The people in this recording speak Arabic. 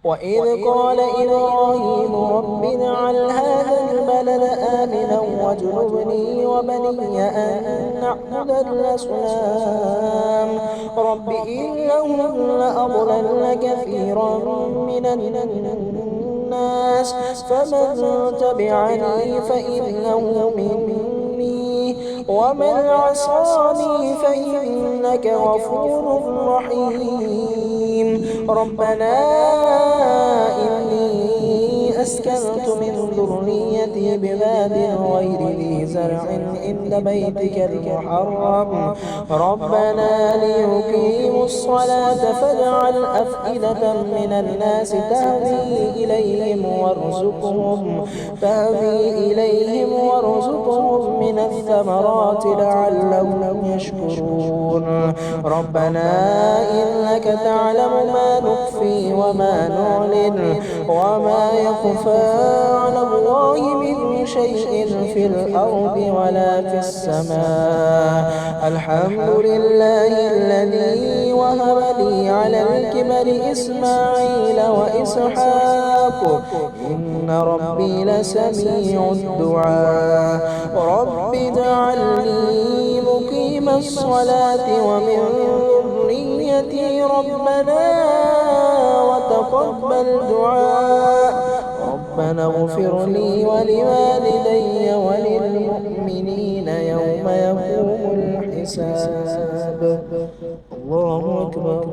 وإذ قال إبراهيم رب اجعل هذا البلد آمنا واجنبني وبني أن نعبد الأصنام رب إنهن أضللن كثيرا من الناس فمن تبعني فإنه مني ومن عصاني فإنك غفور رحيم ربنا إني أسكنت من ذريتي بباب غير ذي زرع عند بيتك المحرم ربنا ليقيموا الصلاة فاجعل أفئدة من الناس تهوي إليهم وارزقهم من الثمرات لعلهم يشكرون ربنا إنك تعلم ما نخفي وما نعلن وما يخفى على الله من شيء في الأرض ولا في السماء الحمد لله الذي وهب لي على الكبر إسماعيل وإسحاق إن ربي لسميع الدعاء رب اجعلني مقيم الصلاة ومن ذريتي ربنا وتقبل دعاء ربنا اغفر لي ولوالدي وللمؤمنين يوم يقوم الحساب الله أكبر.